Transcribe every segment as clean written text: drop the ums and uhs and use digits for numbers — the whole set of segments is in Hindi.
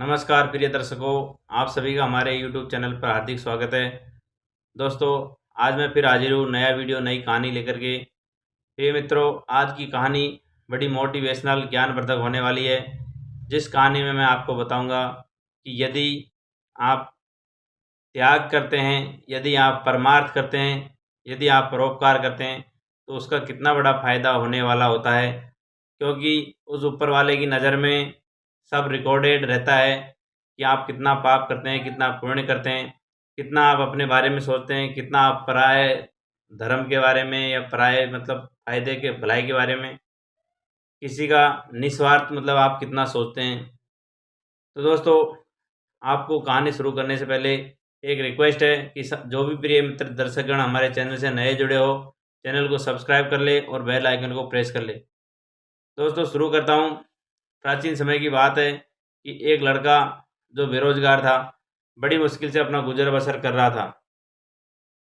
नमस्कार प्रिय दर्शकों, आप सभी का हमारे YouTube चैनल पर हार्दिक स्वागत है। दोस्तों, आज मैं फिर हाजिर हूँ नया वीडियो नई कहानी लेकर के। प्रिय मित्रों, आज की कहानी बड़ी मोटिवेशनल ज्ञानवर्धक होने वाली है। जिस कहानी में मैं आपको बताऊंगा कि यदि आप त्याग करते हैं, यदि आप परमार्थ करते हैं, यदि आप परोपकार करते हैं तो उसका कितना बड़ा फ़ायदा होने वाला होता है। क्योंकि उस ऊपर वाले की नज़र में सब रिकॉर्डेड रहता है कि आप कितना पाप करते हैं, कितना पुण्य करते हैं, कितना आप अपने बारे में सोचते हैं, कितना आप पराये धर्म के बारे में या पराये मतलब फ़ायदे के भलाई के बारे में, किसी का निस्वार्थ मतलब आप कितना सोचते हैं। तो दोस्तों, आपको कहानी शुरू करने से पहले एक रिक्वेस्ट है कि जो भी प्रिय मित्र दर्शकगण हमारे चैनल से नए जुड़े हो, चैनल को सब्सक्राइब कर ले और बेल आइकन को प्रेस कर ले। दोस्तों, शुरू करता हूँ। प्राचीन समय की बात है कि एक लड़का जो बेरोजगार था, बड़ी मुश्किल से अपना गुजर बसर कर रहा था।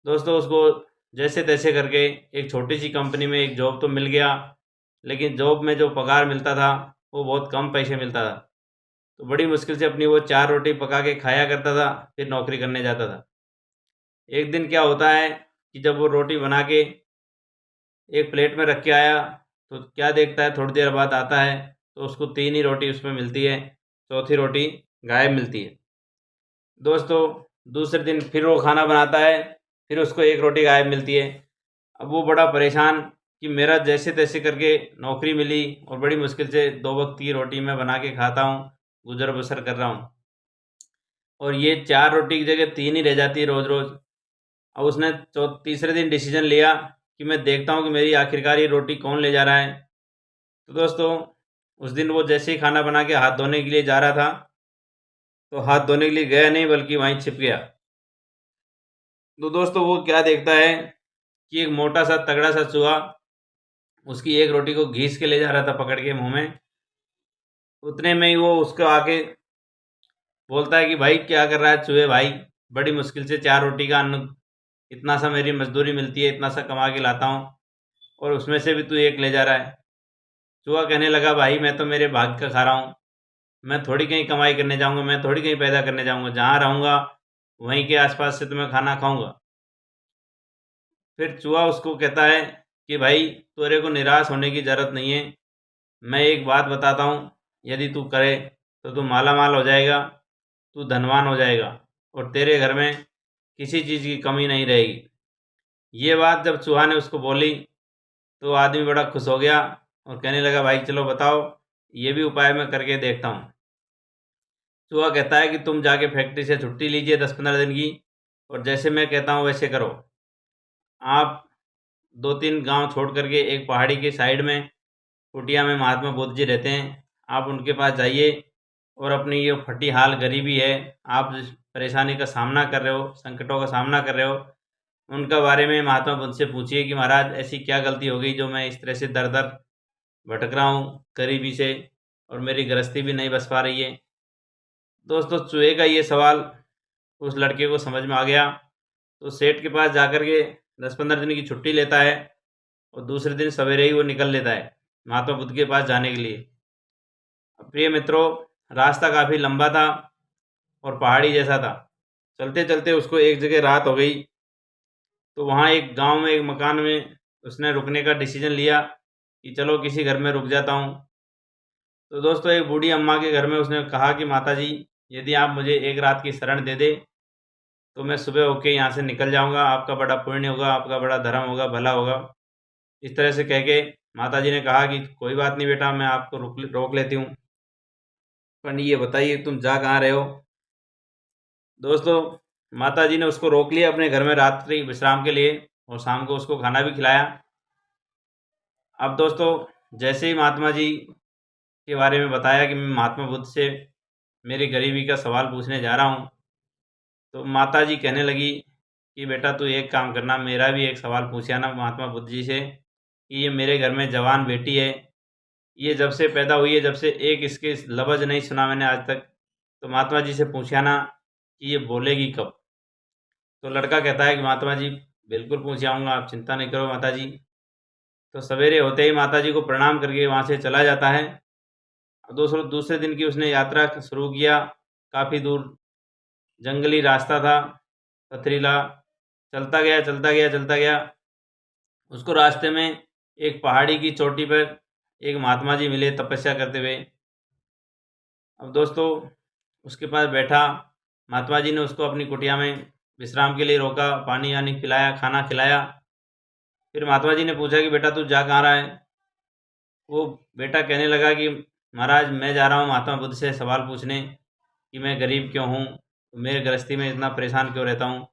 दोस्तों, उसको जैसे तैसे करके एक छोटी सी कंपनी में एक जॉब तो मिल गया, लेकिन जॉब में जो पगार मिलता था वो बहुत कम पैसे मिलता था। तो बड़ी मुश्किल से अपनी वो 4 रोटी पका के खाया करता था, फिर नौकरी करने जाता था। एक दिन क्या होता है कि जब वो रोटी बना के एक प्लेट में रख के आया, तो क्या देखता है, थोड़ी देर बाद आता है तो उसको 3 ही रोटी उसमें मिलती है, चौथी रोटी गायब मिलती है। दोस्तों, दूसरे दिन फिर वो खाना बनाता है, फिर उसको 1 रोटी गायब मिलती है। अब वो बड़ा परेशान कि मेरा जैसे तैसे करके नौकरी मिली और बड़ी मुश्किल से 2 वक्त की रोटी मैं बना के खाता हूँ, गुजर बसर कर रहा हूँ, और ये 4 रोटी की जगह 3 ही रह जाती है रोज़-रोज़। अब उसने तीसरे दिन डिसीजन लिया कि मैं देखता हूँ कि मेरी आखिरकार ये रोटी कौन ले जा रहा है। तो दोस्तों, उस दिन वो जैसे ही खाना बना के हाथ धोने के लिए जा रहा था, तो हाथ धोने के लिए गया नहीं बल्कि वहीं छिप गया। तो दोस्तों, वो क्या देखता है कि एक मोटा सा तगड़ा सा चूहा उसकी एक रोटी को घीस के ले जा रहा था पकड़ के मुँह में। उतने में ही वो उसको आके बोलता है कि भाई क्या कर रहा है चूहे भाई, बड़ी मुश्किल से 4 रोटी का अन्न, इतना सा मेरी मजदूरी मिलती है, इतना सा कमा के लाता हूँ और उसमें से भी तू एक ले जा रहा है। चूहा कहने लगा, भाई मैं तो मेरे भाग्य का खा रहा हूँ, मैं थोड़ी कहीं कमाई करने जाऊँगा, मैं थोड़ी कहीं पैदा करने जाऊँगा, जहाँ रहूँगा वहीं के आसपास से तो मैं खाना खाऊँगा। फिर चूहा उसको कहता है कि भाई तेरे को निराश होने की ज़रूरत नहीं है, मैं एक बात बताता हूँ, यदि तू करे तो तू माला माल हो जाएगा, तू धनवान हो जाएगा और तेरे घर में किसी चीज़ की कमी नहीं रहेगी। ये बात जब चूहा ने उसको बोली तो आदमी बड़ा खुश हो गया और कहने लगा, भाई चलो बताओ, ये भी उपाय मैं करके देखता हूँ। चूहा कहता है कि तुम जाके फैक्ट्री से छुट्टी लीजिए 10-15 दिन की और जैसे मैं कहता हूँ वैसे करो। आप 2-3 गांव छोड़ करके एक पहाड़ी के साइड में कुटिया में महात्मा बुद्ध जी रहते हैं, आप उनके पास जाइए और अपनी ये फटी हाल गरीबी है, आप जिस परेशानी का सामना कर रहे हो, संकटों का सामना कर रहे हो, उनका बारे में महात्मा बुद्ध से पूछिए कि महाराज ऐसी क्या गलती हो गई जो मैं इस तरह से दर-दर भटक रहा हूँ गरीबी से और मेरी गृहस्थी भी नहीं बस पा रही है। दोस्तों, चूहे का ये सवाल उस लड़के को समझ में आ गया, तो सेठ के पास जाकर के 10-15 दिन की छुट्टी लेता है और दूसरे दिन सवेरे ही वो निकल लेता है महात्मा बुद्ध के पास जाने के लिए। प्रिय मित्रों, रास्ता काफ़ी लंबा था और पहाड़ी जैसा था। चलते-चलते उसको एक जगह रात हो गई, तो वहाँ एक गांव में एक मकान में उसने रुकने का डिसीजन लिया कि चलो किसी घर में रुक जाता हूँ। तो दोस्तों, एक बूढ़ी अम्मा के घर में उसने कहा कि माताजी, यदि आप मुझे एक रात की शरण दे दे तो मैं सुबह होके यहाँ से निकल जाऊँगा, आपका बड़ा पुण्य होगा, आपका बड़ा धर्म होगा, भला होगा। इस तरह से कह के माताजी ने कहा कि कोई बात नहीं बेटा, मैं आपको रोक लेती हूँ, पर ये बताइए तुम जा कहाँ रहे हो। दोस्तों, माताजी ने उसको रोक लिया अपने घर में रात्रि विश्राम के लिए और शाम को उसको खाना भी खिलाया। अब दोस्तों, जैसे ही महात्मा जी के बारे में बताया कि मैं महात्मा बुद्ध से मेरी गरीबी का सवाल पूछने जा रहा हूँ, तो माताजी कहने लगी कि बेटा तू एक काम करना, मेरा भी एक सवाल पूछिया ना महात्मा बुद्ध जी से कि ये मेरे घर में जवान बेटी है, ये जब से पैदा हुई है, जब से एक इसके लफ्ज़ नहीं सुना मैंने आज तक, तो महात्मा जी से पूछिया ना कि ये बोलेगी कब। तो लड़का कहता है कि महात्मा जी बिल्कुल पूछ आऊँगा, आप चिंता नहीं करो माता जी। तो सवेरे होते ही माता जी को प्रणाम करके वहाँ से चला जाता है। दूसरे दूसरे दिन की उसने यात्रा शुरू किया काफ़ी दूर जंगली रास्ता था, पथरीला। चलता गया, चलता गया, चलता गया। उसको रास्ते में एक पहाड़ी की चोटी पर एक महात्मा जी मिले तपस्या करते हुए। अब दोस्तों उसके पास बैठा, महात्मा जी ने उसको अपनी कुटिया में विश्राम के लिए रोका, पानी वानी पिलाया, खाना खिलाया। फिर महात्मा जी ने पूछा कि बेटा तू जा कहाँ रहा है? वो बेटा कहने लगा कि महाराज मैं जा रहा हूँ महात्मा बुद्ध से सवाल पूछने कि मैं गरीब क्यों हूँ, मेरे गृहस्थी में इतना परेशान क्यों रहता हूँ।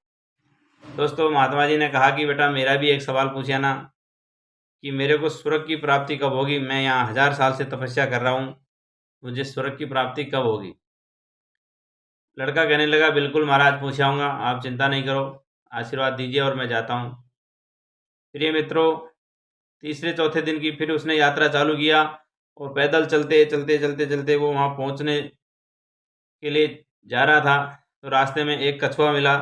दोस्तों महात्मा जी ने कहा कि बेटा मेरा भी एक सवाल पूछिए ना कि मेरे को स्वर्ग की प्राप्ति कब होगी? मैं यहाँ 1000 साल से तपस्या कर रहा हूँ, मुझे स्वर्ग की प्राप्ति कब होगी? लड़का कहने लगा बिल्कुल महाराज पूछ आऊँगा, आप चिंता नहीं करो, आशीर्वाद दीजिए और मैं जाता हूँ। प्रिय मित्रों, तीसरे चौथे दिन की फिर उसने यात्रा चालू किया और पैदल चलते चलते चलते चलते वो वहाँ पहुँचने के लिए जा रहा था। तो रास्ते में एक कछुआ मिला,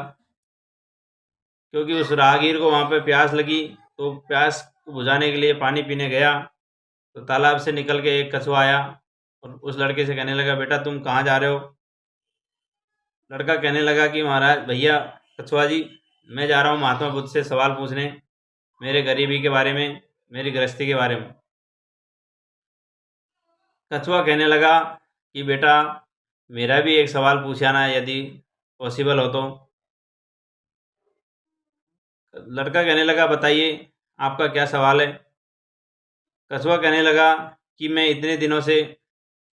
क्योंकि उस राहगीर को वहाँ पे प्यास लगी, तो प्यास को बुझाने के लिए पानी पीने गया। तो तालाब से निकल के एक कछुआ आया और उस लड़के से कहने लगा बेटा तुम कहाँ जा रहे हो? लड़का कहने लगा कि महाराज भैया कछुआ जी मैं जा रहा हूँ महात्मा बुद्ध से सवाल पूछने, मेरे गरीबी के बारे में, मेरी गृहस्थी के बारे में। कछुआ कहने लगा कि बेटा मेरा भी एक सवाल पूछाना यदि पॉसिबल हो तो। लड़का कहने लगा बताइए आपका क्या सवाल है? कछुआ कहने लगा कि मैं इतने दिनों से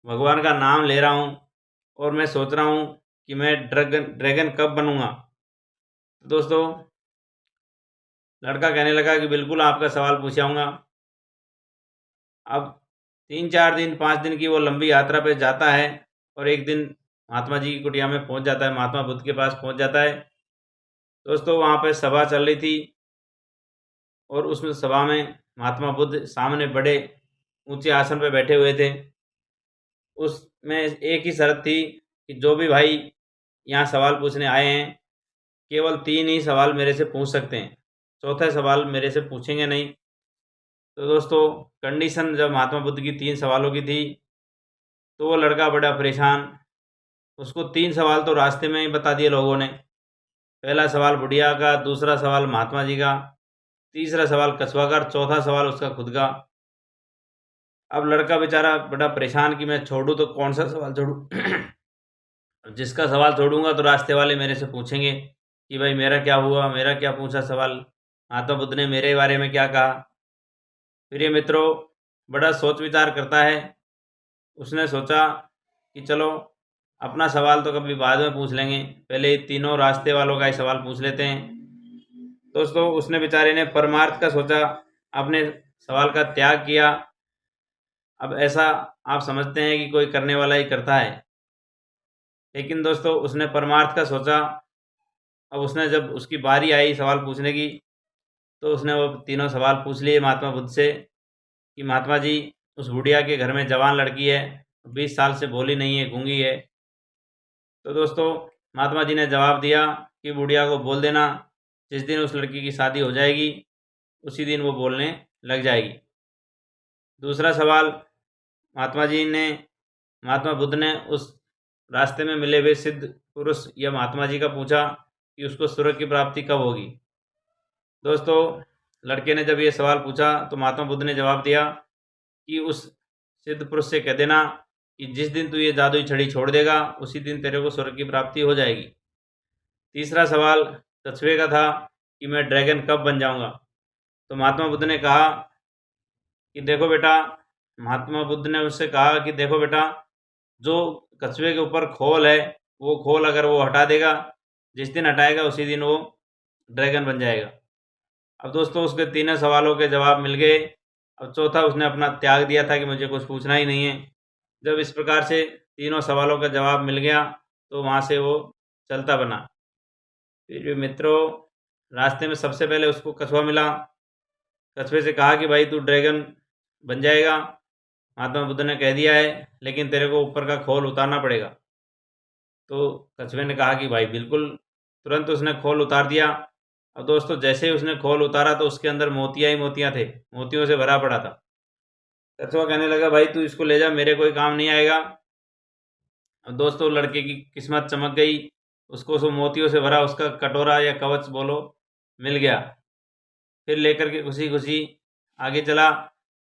भगवान का नाम ले रहा हूँ और मैं सोच रहा हूँ कि मैं ड्रैगन कब बनूंगा। दोस्तों लड़का कहने लगा कि बिल्कुल आपका सवाल पूछाऊँगा। अब 3-4 दिन 5 दिन की वो लंबी यात्रा पे जाता है और एक दिन महात्मा जी की कुटिया में पहुंच जाता है, महात्मा बुद्ध के पास पहुंच जाता है। दोस्तों वहाँ पे सभा चल रही थी और उसमें सभा में महात्मा बुद्ध सामने बड़े ऊंचे आसन पे बैठे हुए थे। उसमें एक ही शर्त थी कि जो भी भाई यहाँ सवाल पूछने आए हैं केवल 3 ही सवाल मेरे से पूछ सकते हैं, चौथा सवाल मेरे से पूछेंगे नहीं। तो दोस्तों कंडीशन जब महात्मा बुद्ध की 3 सवालों की थी तो वो लड़का बड़ा परेशान, उसको 3 सवाल तो रास्ते में ही बता दिए लोगों ने। पहला सवाल बुढ़िया का, दूसरा सवाल महात्मा जी का, तीसरा सवाल कछुआ का, चौथा सवाल उसका खुद का। अब लड़का बेचारा बड़ा परेशान कि मैं छोड़ूं तो कौन सा सवाल छोड़ूं। जिसका सवाल छोड़ूंगा तो रास्ते वाले मेरे से पूछेंगे कि भाई मेरा क्या हुआ, मेरा क्या पूछा सवाल, महात्मा बुद्ध ने मेरे बारे में क्या कहा। प्रिय मित्रों बड़ा सोच विचार करता है। उसने सोचा कि चलो अपना सवाल तो कभी बाद में पूछ लेंगे, पहले तीनों रास्ते वालों का ही सवाल पूछ लेते हैं। दोस्तों उसने बेचारे ने परमार्थ का सोचा, अपने सवाल का त्याग किया। अब ऐसा आप समझते हैं कि कोई करने वाला ही करता है, लेकिन दोस्तों उसने परमार्थ का सोचा। अब उसने जब उसकी बारी आई सवाल पूछने की तो उसने वो तीनों सवाल पूछ लिए महात्मा बुद्ध से कि महात्मा जी उस बुढ़िया के घर में जवान लड़की है, 20 साल से बोली नहीं है, गूंगी है। तो दोस्तों महात्मा जी ने जवाब दिया कि बुढ़िया को बोल देना जिस दिन उस लड़की की शादी हो जाएगी उसी दिन वो बोलने लग जाएगी। दूसरा सवाल महात्मा बुद्ध ने उस रास्ते में मिले हुए सिद्ध पुरुष या महात्मा जी का पूछा कि उसको स्वर्ग की प्राप्ति कब होगी। दोस्तों लड़के ने जब ये सवाल पूछा तो महात्मा बुद्ध ने जवाब दिया कि उस सिद्ध पुरुष से कह देना कि जिस दिन तू ये जादुई छड़ी छोड़ देगा उसी दिन तेरे को स्वर्ग की प्राप्ति हो जाएगी। तीसरा सवाल कछुए का था कि मैं ड्रैगन कब बन जाऊंगा। तो महात्मा बुद्ध ने कहा कि देखो बेटा, महात्मा बुद्ध ने उससे कहा कि देखो बेटा, जो कछुए के ऊपर खोल है वो खोल अगर वो हटा देगा, जिस दिन हटाएगा उसी दिन वो ड्रैगन बन जाएगा। अब दोस्तों उसके तीनों सवालों के जवाब मिल गए। अब चौथा उसने अपना त्याग दिया था कि मुझे कुछ पूछना ही नहीं है। जब इस प्रकार से तीनों सवालों का जवाब मिल गया तो वहाँ से वो चलता बना। फिर मित्रों रास्ते में सबसे पहले उसको कछुआ मिला। कछुए से कहा कि भाई तू ड्रैगन बन जाएगा, महात्मा बुद्ध ने कह दिया है, लेकिन तेरे को ऊपर का खोल उतारना पड़ेगा। तो कछुए ने कहा कि भाई बिल्कुल। तुरंत उसने खोल उतार दिया। अब दोस्तों जैसे ही उसने खोल उतारा तो उसके अंदर मोतियाँ ही मोतियाँ थे, मोतियों से भरा पड़ा था। कछुआ कहने लगा भाई तू इसको ले जा, मेरे कोई काम नहीं आएगा। अब दोस्तों लड़के की किस्मत चमक गई, उसको उस मोतियों से भरा उसका कटोरा या कवच बोलो मिल गया। फिर लेकर के खुशी खुशी आगे चला।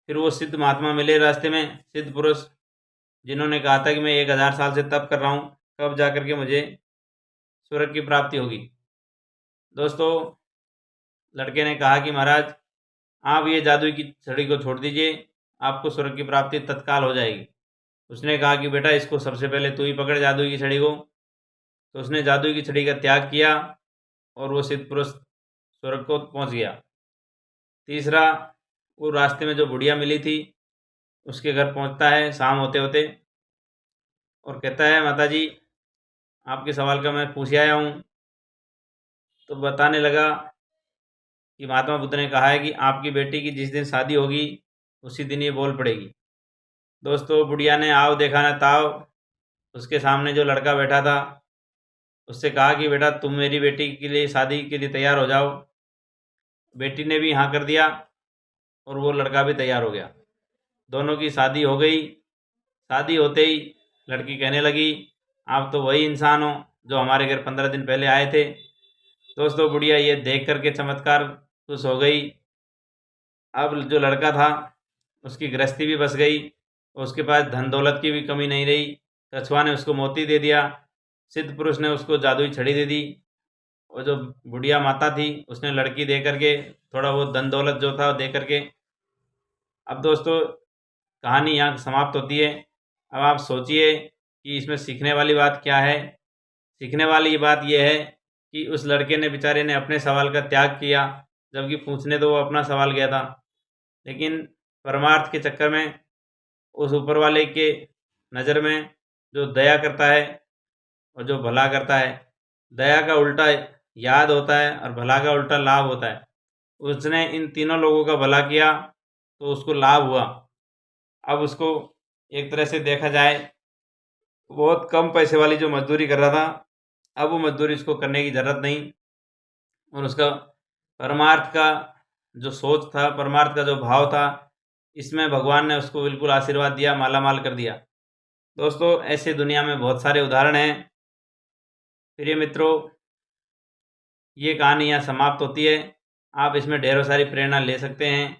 फिर वो सिद्ध महात्मा मिले रास्ते में, सिद्ध पुरुष, जिन्होंने कहा था कि मैं 1000 साल से तप कर रहा हूँ, कब जा कर के मुझे स्वर्ग की प्राप्ति होगी। दोस्तों लड़के ने कहा कि महाराज आप ये जादू की छड़ी को छोड़ दीजिए, आपको स्वर्ग की प्राप्ति तत्काल हो जाएगी। उसने कहा कि बेटा इसको सबसे पहले तू ही पकड़ जादू की छड़ी को। तो उसने जादू की छड़ी का त्याग किया और वो सिद्ध पुरुष स्वर्ग को पहुंच गया। तीसरा, वो रास्ते में जो बुढ़िया मिली थी उसके घर पहुंचता है शाम होते होते और कहता है माता जी आपके सवाल का मैं पूछ आया हूँ। तो बताने लगा कि महात्मा बुद्ध ने कहा है कि आपकी बेटी की जिस दिन शादी होगी उसी दिन ये बोल पड़ेगी। दोस्तों बुढ़िया ने आव देखा ना ताव, उसके सामने जो लड़का बैठा था उससे कहा कि बेटा तुम मेरी बेटी के लिए शादी के लिए तैयार हो जाओ। बेटी ने भी हाँ कर दिया और वो लड़का भी तैयार हो गया। दोनों की शादी हो गई। शादी होते ही लड़की कहने लगी आप तो वही इंसान हो जो हमारे घर 15 दिन पहले आए थे। दोस्तों बुढ़िया ये देख करके चमत्कार खुश हो गई। अब जो लड़का था उसकी गृहस्थी भी बस गई और उसके पास धन दौलत की भी कमी नहीं रही। कछुआ ने उसको मोती दे दिया, सिद्ध पुरुष ने उसको जादुई छड़ी दे दी और जो बुढ़िया माता थी उसने लड़की दे करके थोड़ा वो धन दौलत जो था दे करके। अब दोस्तों कहानी यहाँ समाप्त होती है। अब आप सोचिए कि इसमें सीखने वाली बात क्या है। सीखने वाली बात यह है कि उस लड़के ने बेचारे ने अपने सवाल का त्याग किया, जबकि पूछने तो वो अपना सवाल गया था, लेकिन परमार्थ के चक्कर में उस ऊपर वाले के नज़र में जो दया करता है और जो भला करता है, दया का उल्टा याद होता है और भला का उल्टा लाभ होता है। उसने इन तीनों लोगों का भला किया तो उसको लाभ हुआ। अब उसको एक तरह से देखा जाए बहुत कम पैसे वाली जो मजदूरी कर रहा था, अब वो मजदूरी उसको करने की ज़रूरत नहीं और उसका परमार्थ का जो सोच था, परमार्थ का जो भाव था, इसमें भगवान ने उसको बिल्कुल आशीर्वाद दिया, मालामाल कर दिया। दोस्तों ऐसे दुनिया में बहुत सारे उदाहरण हैं। प्रिय मित्रों ये कहानी यहाँ समाप्त होती है। आप इसमें ढेरों सारी प्रेरणा ले सकते हैं।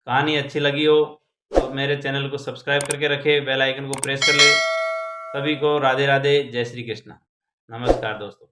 कहानी अच्छी लगी हो तो मेरे चैनल को सब्सक्राइब करके रखें, बेल आइकन को प्रेस कर ले। सभी को राधे राधे, जय श्री कृष्ण, नमस्कार दोस्तों।